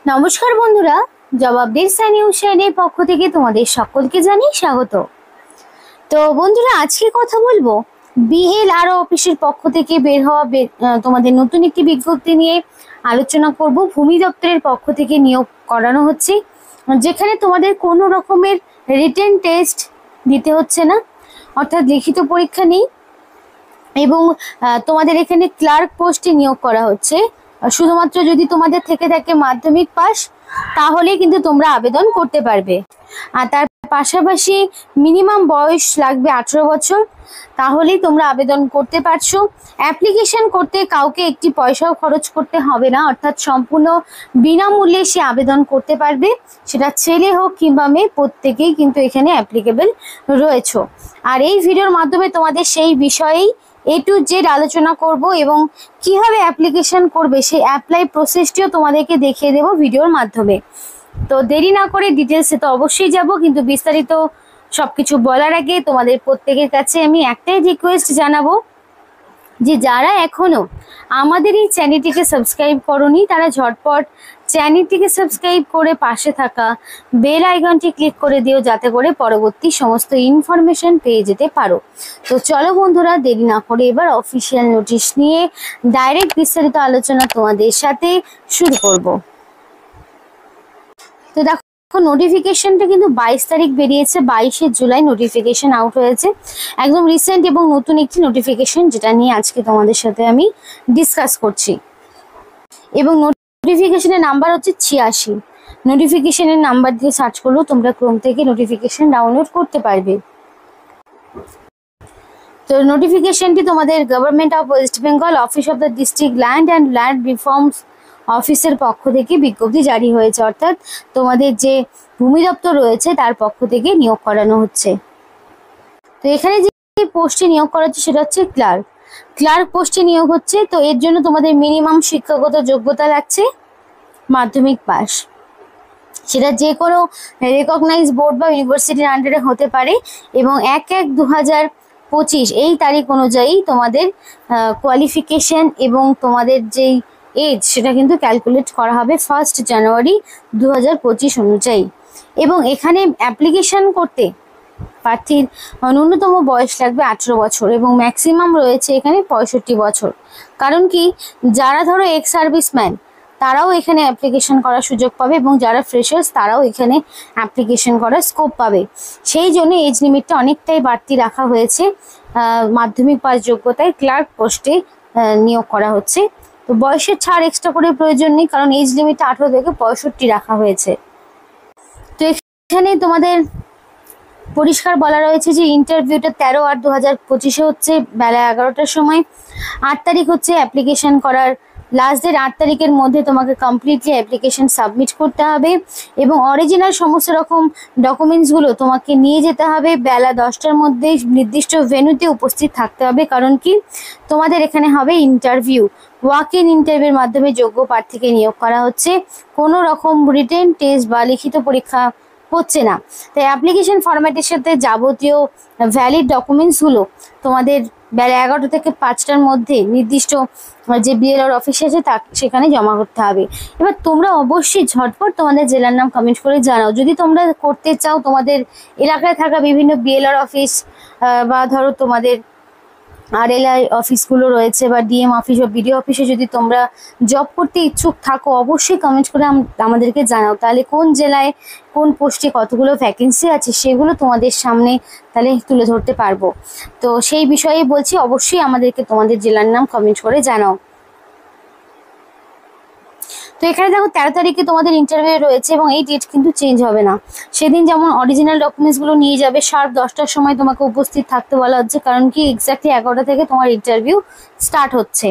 নমস্কার বন্ধুরা, জবাবদের সানি হুসেনের পক্ষ থেকে তোমাদের সকলকে জানাই স্বাগত। তো বন্ধুরা, আজকে কথা বলবো বিএলআরও অফিসের পক্ষ থেকে বের হওয়া তোমাদের নতুন একটি বিজ্ঞপ্তি নিয়ে আলোচনা করব। ভূমি দপ্তরের পক্ষ থেকে নিয়োগ করানো হচ্ছে, যেখানে তোমাদের কোনো রকমের রিটেন টেস্ট দিতে হচ্ছে না, অর্থাৎ লিখিত পরীক্ষা নেই। এবং তোমাদের এখানে ক্লার্ক পোস্টে নিয়োগ করা হচ্ছে। শুধুমাত্র যদি তোমাদের থেকে থাকে মাধ্যমিক পাস, তাহলে কিন্তু তোমরা আবেদন করতে পারবে। আর তার পাশাপাশি মিনিমাম বয়স লাগবে 18 বছর, তাহলেই তোমরা আবেদন করতে পারছো। অ্যাপ্লিকেশন করতে কাউকে একটি পয়সাও খরচ করতে হবে না, অর্থাৎ সম্পূর্ণ বিনামূল্যে সে আবেদন করতে পারবে। সেটা ছেলে হোক কিংবা মেয়ে, প্রত্যেকেই কিন্তু এখানে অ্যাপ্লিকেবল রয়েছে। আর এই ভিডিওর মাধ্যমে তোমাদের সেই বিষয়েই A to Z আলোচনা করব এবং কিভাবে অ্যাপ্লিকেশন করবে সেই অ্যাপ্লাই প্রসেসটিও তোমাদেরকে দেখিয়ে দেব ভিডিওর মাধ্যমে। তো দেরি না করে ডিটেলসে তো অবশ্যই যাব, কিন্তু বিস্তারিত সবকিছু বলার আগে তোমাদের প্রত্যেকের কাছে আমি একটাই রিকোয়েস্ট জানাবো যে যারা এখনো আমাদের এই চ্যানেলটিকে সাবস্ক্রাইব করোনি, তারা ঝটপট চ্যানেলটিকে সাবস্ক্রাইব করে পাশে থাকা বেল আইকনটি ক্লিক করে দিও, যাতে করে পরবর্তী সমস্ত ইনফরমেশন পেয়ে যেতে পারো। তো চলো বন্ধুরা, দেরি না করে এবার অফিসিয়াল নোটিশ নিয়ে ডাইরেক্ট বিস্তারিত আলোচনা তোমাদের সাথে শুরু করব। তো দেখো, নোটিফিকেশনটা কিন্তু 22 তারিখ বেরিয়েছে, 22শে জুলাই নোটিফিকেশন আউট হয়েছে। একদম রিসেন্ট এবং নতুন একটি নোটিফিকেশন, যেটা নিয়ে আজকে তোমাদের সাথে আমি ডিসকাস করছি। এবং নোটিফিকেশনের নাম্বার হচ্ছে 86। নোটিফিকেশনের নাম্বার দিয়ে সার্চ করলেও তোমরা ক্রোম থেকে নোটিফিকেশন ডাউনলোড করতে পারবে। তো নোটিফিকেশনটি তোমাদের government of West Bengal office of the district land and land reforms অফিসের পক্ষ থেকে বিজ্ঞপ্তি জারি হয়েছে, অর্থাৎ তোমাদের যে ভূমি দপ্তর রয়েছে তার পক্ষ থেকে নিয়োগ করানো হচ্ছে। তো এখানে যে পোস্টে নিয়োগ করা হচ্ছে সেটা হচ্ছে ক্লার্ক পোস্টে নিয়োগ হচ্ছে। তো এর জন্য তোমাদের মিনিমাম শিক্ষাগত যোগ্যতা লাগছে মাধ্যমিক পাস। সেটা যে কোনো রেকগনাইজ বোর্ড বা ইউনিভার্সিটির আন্ডারে হতে পারে। এবং 1/1/2025 এই তারিখ অনুযায়ী তোমাদের কোয়ালিফিকেশন এবং তোমাদের যেই এজ সেটা কিন্তু ক্যালকুলেট করা হবে 1 জানুয়ারি 2025 অনুযায়ী। এবং এখানে অ্যাপ্লিকেশন করতে প্রার্থীর ন্যূনতম বয়স লাগবে 18 বছর এবং ম্যাক্সিমাম রয়েছে এখানে 65 বছর। কারণ কি, যারা ধরো এক্স সার্ভিসম্যান তারাও এখানে অ্যাপ্লিকেশন করার সুযোগ পাবে, এবং যারা ফ্রেশার্স তারাও এখানে অ্যাপ্লিকেশন করার স্কোপ পাবে। সেই জন্য এজ লিমিটটা অনেকটাই বাড়তি রাখা হয়েছে। মাধ্যমিক পাস যোগ্যতায় ক্লার্ক পোস্টে নিয়োগ করা হচ্ছে। তো বয়সের ছাড় এক্সট্রা করে প্রয়োজন নেই, কারণ এজ লিমিটটা 18 থেকে 65 রাখা হয়েছে। তো এখানে তোমাদের পরিষ্কার বলা রয়েছে যে ইন্টারভিউটা 13/8/2025 হচ্ছে, বেলা 11টার সময়। 8 তারিখ হচ্ছে অ্যাপ্লিকেশন করার লাস্ট ডেট। 8 তারিখের মধ্যে তোমাকে কমপ্লিটলি অ্যাপ্লিকেশন সাবমিট করতে হবে এবং অরিজিনাল সমস্ত রকম ডকুমেন্টসগুলো তোমাকে নিয়ে যেতে হবে। বেলা 10টার মধ্যে নির্দিষ্ট ভেন্যুতে উপস্থিত থাকতে হবে, কারণ কি তোমাদের এখানে হবে ইন্টারভিউ। ওয়াক ইন ইন্টারভিউর মাধ্যমে যোগ্য প্রার্থীকে নিয়োগ করা হচ্ছে, কোনো রকম রিটেন টেস্ট বা লিখিত পরীক্ষা হচ্ছে না। তাই অ্যাপ্লিকেশন ফরম্যাটের সাথে যাবতীয় ভ্যালিড ডকুমেন্টসগুলো তোমাদের বেলা 11টা থেকে 5টার মধ্যে নির্দিষ্ট যে বিএলআর অফিস আছে সেখানে জমা করতে হবে। এবার তোমরা অবশ্যই ঝটপট তোমাদের জেলার নাম কমেন্ট করে জানাও, যদি তোমরা করতে চাও। তোমাদের এলাকায় থাকা বিভিন্ন বিএলআর অফিস বা ধরো তোমাদের RLI অফিসগুলো রয়েছে বা ডিএম অফিস বা বিডিও অফিসে যদি তোমরা জব করতে ইচ্ছুক থাকো, অবশ্যই কমেন্ট করে আমাদেরকে জানাও। তাহলে কোন জেলায় কোন পোস্টে কতগুলো ভ্যাকেন্সি আছে সেগুলো তোমাদের সামনে তাহলে তুলে ধরতে পারবো। তো সেই বিষয়ে বলছি, অবশ্যই আমাদেরকে তোমাদের জেলার নাম কমেন্ট করে জানাও। তো এখানে দেখো 13 তারিখে তোমাদের ইন্টারভিউ রয়েছে এবং এই ডেট কিন্তু চেঞ্জ হবে না। সেদিন যেমন অরিজিনাল ডকুমেন্টসগুলো নিয়ে যাবে, শার্প 10টার সময় তোমাকে উপস্থিত থাকতে বলা হচ্ছে, কারণ কি এক্স্যাক্টলি 11টা থেকে তোমার ইন্টারভিউ স্টার্ট হচ্ছে।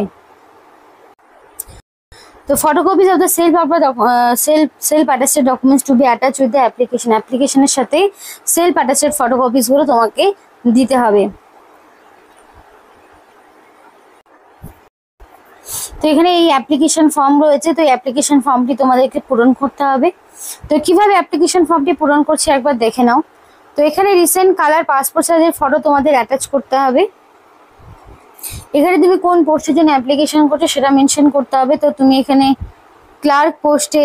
তো photocopies of the self-attested documents to be attached with the application. অ্যাপ্লিকেশনের সাথে সেলফ অ্যাটাস্টেড ফটোকপিসগুলো তোমাকে দিতে হবে। তো এখানে এই অ্যাপ্লিকেশন ফর্ম রয়েছে, তো এই অ্যাপ্লিকেশন ফর্মটি তোমাদেরকে পূরণ করতে হবে। তো কিভাবে অ্যাপ্লিকেশন ফর্মটি পূরণ করছি একবার দেখে নাও। তো এখানে রিসেন্ট কালার পাসপোর্ট সাইজের ফটো তোমাদের অ্যাটাচ করতে হবে। এখানে তুমি কোন পোস্টের জন্য অ্যাপ্লিকেশন করছো সেটা মেনশন করতে হবে। তো তুমি এখানে ক্লার্ক পোস্টে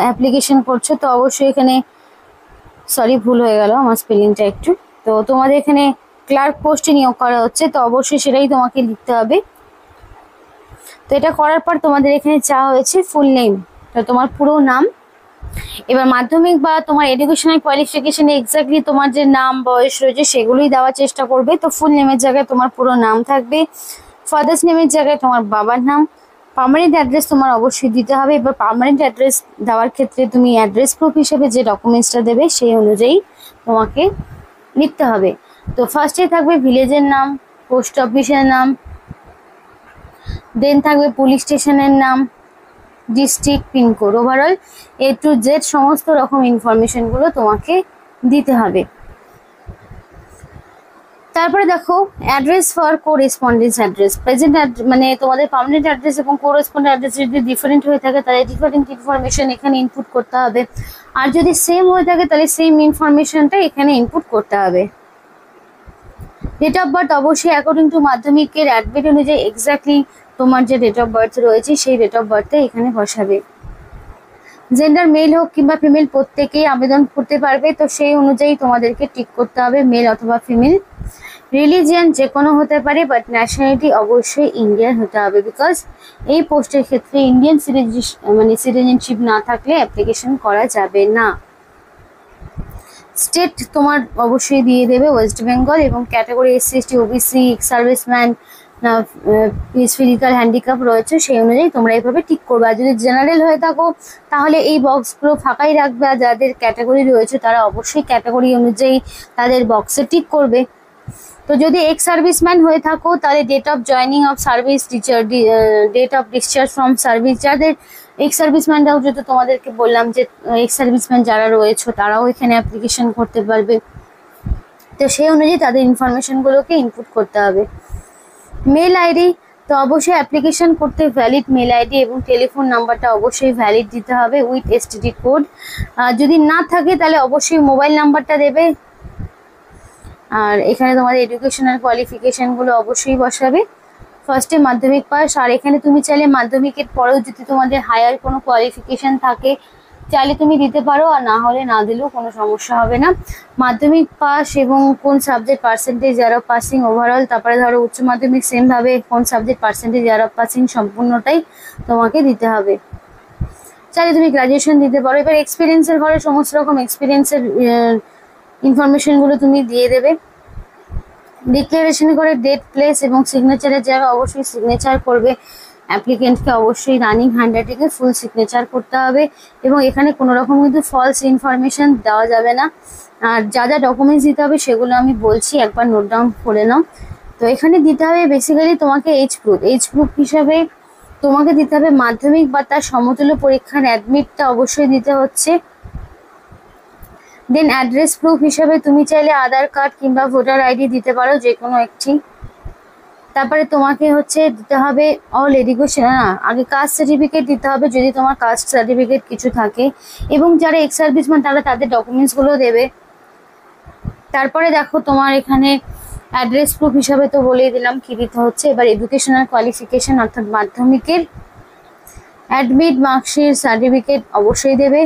অ্যাপ্লিকেশন করছো, তো অবশ্যই এখানে সরি ভুল হয়ে গেল আমার স্পেলিংটা একটু। তো তোমাদের এখানে ক্লার্ক পোস্টে নিয়োগ করা হচ্ছে, তো অবশ্যই সেটাই তোমাকে লিখতে হবে। তো এটা করার পর তোমাদের এখানে চাওয়া হয়েছে ফুল নেম, তো তোমার পুরো নাম। এবার মাধ্যমিক বা তোমার এডুকেশনাল কোয়ালিফিকেশনে এক্স্যাক্টলি তোমার যে নাম বয়স রয়েছে সেগুলোই দেওয়ার চেষ্টা করবে। তো ফুল নেমের জায়গায় তোমার পুরো নাম থাকবে, ফাদার্স নেমের জায়গায় তোমার বাবার নাম, পার্মানেন্ট অ্যাড্রেস তোমার অবশ্যই দিতে হবে। এবার পার্মানেন্ট অ্যাড্রেস দেওয়ার ক্ষেত্রে তুমি অ্যাড্রেস প্রুফ হিসেবে যে ডকুমেন্টসটা দেবে সেই অনুযায়ী তোমাকে লিখতে হবে। তো ফার্স্টে থাকবে ভিলেজের নাম, পোস্ট অফিসের নাম, দেন থাকবে পুলিশ স্টেশনের নাম, district, pincode, overall A to Z সমস্ত রকম ইনফরমেশনগুলো তোমাকে দিতে হবে। তারপরে দেখো অ্যাড্রেস ফর কোরেসপন্ডেন্স অ্যাড্রেস, প্রেজেন্ট মানে তোমাদের পার্মানেন্ট অ্যাড্রেস এবং কোরেসপন্ডেন্ট অ্যাড্রেস যদি ডিফারেন্ট হয়ে থাকে তাহলে ডিফারেন্ট ইনফরমেশন এখানে ইনপুট করতে হবে, আর যদি সেম হয়ে থাকে তাহলে সেম ইনফরমেশনটা এখানে ইনপুট করতে হবে। ডেট অফ বার্থ অবশ্যই অ্যাকর্ডিং টু মাধ্যমিকের অ্যাডমিট অনুযায়ী এক্স্যাক্টলি তোমার যে ডেট অফ বার্থ রয়েছে সেই ডেট অফ বার্থে এখানে বসাবে। জেন্ডার মেল হোক কিংবা ফিমেল প্রত্যেকেই আবেদন করতে পারবে, তো সেই অনুযায়ী তোমাদেরকে টিক করতে হবে মেল অথবা ফিমেল। রিলিজিয়ান যে কোনো হতে পারে, বাট ন্যাশনালিটি অবশ্যই ইন্ডিয়ান হতে হবে, বিকজ এই পোস্টের ক্ষেত্রে ইন্ডিয়ান সিটিজেনশিপ না থাকলে অ্যাপ্লিকেশন করা যাবে না। স্টেট তোমার অবশ্যই দিয়ে দেবে ওয়েস্ট বেঙ্গল, এবং category SC ST OBC serviceman physical handicap রয়েছে সেই অনুযায়ী তোমরা এইভাবে টিক করবে। আর যদি জেনারেল হয়ে থাকো তাহলে এই বক্সগুলো ফাঁকাই রাখবে, আর যাদের ক্যাটাগরি রয়েছে তারা অবশ্যই ক্যাটাগরি অনুযায়ী তাদের বক্সে টিক করবে। তো যদি এক্স সার্ভিসম্যান হয়ে থাকো তাহলে date of joining of service, date of discharge from service, যাদের এক্স সার্ভিসম্যানরাও যেহেতু তোমাদেরকে বললাম যে এক্স সার্ভিসম্যান যারা রয়েছে তারাও এখানে অ্যাপ্লিকেশন করতে পারবে, তো সেই অনুযায়ী তাদের ইনফরমেশনগুলোকে ইনপুট করতে হবে। মেল আইডি, তো অবশ্যই অ্যাপ্লিকেশন করতে ভ্যালিড মেল আইডি এবং টেলিফোন নাম্বারটা অবশ্যই ভ্যালিড দিতে হবে উইথ STD কোড। যদি না থাকে তাহলে অবশ্যই মোবাইল নাম্বারটা দেবে। আর এখানে তোমাদের এডুকেশনাল কোয়ালিফিকেশনগুলো অবশ্যই বসাবে। ফার্স্টে মাধ্যমিক পাস, আর এখানে তুমি চাইলে মাধ্যমিকের পরেও যদি তোমাদের হায়ার কোনো কোয়ালিফিকেশন থাকে চাইলে তুমি দিতে পারো, আর না হলে না দিলেও কোনো সমস্যা হবে না। মাধ্যমিক পাস এবং কোন subject percentage year of passing overall, তারপরে ধরো উচ্চ মাধ্যমিক সেমভাবে কোন subject percentage year of passing সম্পূর্ণটাই তোমাকে দিতে হবে। চাইলে তুমি গ্রাজুয়েশন দিতে পারো। এবার এক্সপিরিয়েন্সের ঘরে সমস্ত রকম এক্সপিরিয়েন্সের ইনফরমেশনগুলো তুমি দিয়ে দেবে। ডিক্লারেশন করে ডেট, প্লেস এবং সিগনেচারের জায়গা অবশ্যই সিগনেচার করবে। অ্যাপ্লিকেন্টকে অবশ্যই রানিং হ্যান্ডরাইটিংয়ে ফুল সিগনেচার করতে হবে, এবং এখানে কোনো রকম কিন্তু ফলস ইনফরমেশন দেওয়া যাবে না। আর যা যা ডকুমেন্টস দিতে হবে সেগুলো আমি বলছি, একবার নোট ডাউন করে নাও। তো এখানে দিতে হবে বেসিক্যালি তোমাকে এজ প্রুফ হিসাবে তোমাকে দিতে হবে মাধ্যমিক বা তার সমতুল্য পরীক্ষার অ্যাডমিটটা অবশ্যই দিতে হচ্ছে। দেন অ্যাড্রেস প্রুফ হিসাবে তুমি চাইলে আধার কার্ড কিংবা ভোটার আইডি দিতে পারো, যে কোনো একটি। তারপরে তোমাকে হচ্ছে দিতে হবে অল এডুকেশন, আগে কাস্ট সার্টিফিকেট দিতে হবে যদি তোমার কাস্ট সার্টিফিকেট কিছু থাকে, এবং যারা এক্স সার্ভিসম্যান তারা তাদের ডকুমেন্টসগুলো দেবে। তারপরে দেখো তোমার এখানে অ্যাড্রেস প্রুফ হিসাবে তো বলেই দিলাম কি দিতে হচ্ছে। এবার এডুকেশনাল কোয়ালিফিকেশন অর্থাৎ মাধ্যমিকের অ্যাডমিট মার্কশিট সার্টিফিকেট অবশ্যই দেবে।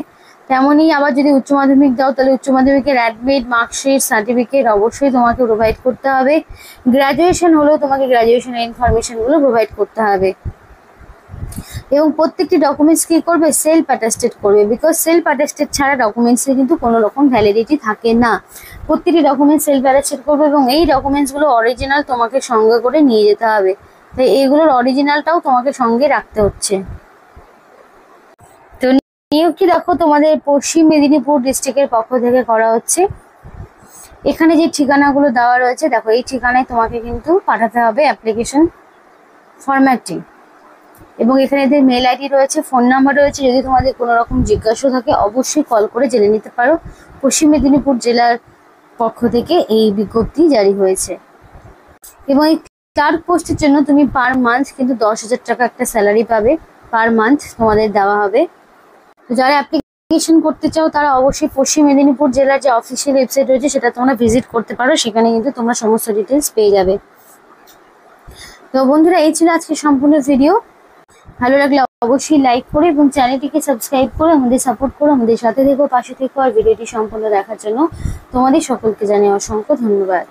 তেমনই আবার যদি উচ্চ মাধ্যমিক দাও তাহলে উচ্চ মাধ্যমিকের অ্যাডমিট মার্কশিট সার্টিফিকেট অবশ্যই তোমাকে প্রোভাইড করতে হবে। গ্র্যাজুয়েশন হলেও তোমাকে গ্র্যাজুয়েশনের ইনফরমেশনগুলো প্রোভাইড করতে হবে, এবং প্রত্যেকটি ডকুমেন্টস কী করবে, সেলফ অ্যাটাস্টেড করবে, বিকজ সেলফ অ্যাটাস্টেড ছাড়া ডকুমেন্টসে কিন্তু কোনো রকম ভ্যালিডিটি থাকে না। প্রত্যেকটি ডকুমেন্টস সেলফ অ্যাটাস্টেড করবে, এবং এই ডকুমেন্টসগুলো অরিজিনাল তোমাকে সঙ্গে করে নিয়ে যেতে হবে, তাই এইগুলোর অরিজিনালটাও তোমাকে সঙ্গে রাখতে হচ্ছে। তো নিয়োগটি দেখো তোমাদের পশ্চিম মেদিনীপুর ডিস্ট্রিক্টের পক্ষ থেকে করা হচ্ছে। এখানে যে ঠিকানাগুলো দেওয়া রয়েছে দেখো, এই ঠিকানায় তোমাকে কিন্তু পাঠাতে হবে অ্যাপ্লিকেশন ফরম্যাটটি, এবং এখানে এদের মেল আইডি রয়েছে, ফোন নাম্বার রয়েছে। যদি তোমাদের কোনো রকম জিজ্ঞাসা থাকে অবশ্যই কল করে জেনে নিতে পারো। পশ্চিম মেদিনীপুর জেলার পক্ষ থেকে এই বিজ্ঞপ্তি জারি হয়েছে, এবং এই ক্লার্ক পোস্টের জন্য তুমি পার মান্থ কিন্তু 10,000 টাকা একটা স্যালারি পাবে, পার মান্থ তোমাদের দেওয়া হবে। তো যারা অ্যাপ্লিকেশন করতে চাও তারা অবশ্যই পশ্চিম মেদিনীপুর জেলার যে অফিসিয়াল ওয়েবসাইট রয়েছে সেটা তোমরা ভিজিট করতে পারো, সেখানে কিন্তু তোমরা সমস্ত ডিটেলস পেয়ে যাবে। তো বন্ধুরা এই ছিল আজকে সম্পূর্ণ ভিডিও। ভালো লাগলে অবশ্যই লাইক করে এবং চ্যানেলটিকে সাবস্ক্রাইব করে আমাদের সাপোর্ট করো, আমাদের সাথে থেকো, পাশে থেকো। আর ভিডিওটি সম্পূর্ণ দেখার জন্য তোমাদের সকলকে জানাই অসংখ্য ধন্যবাদ।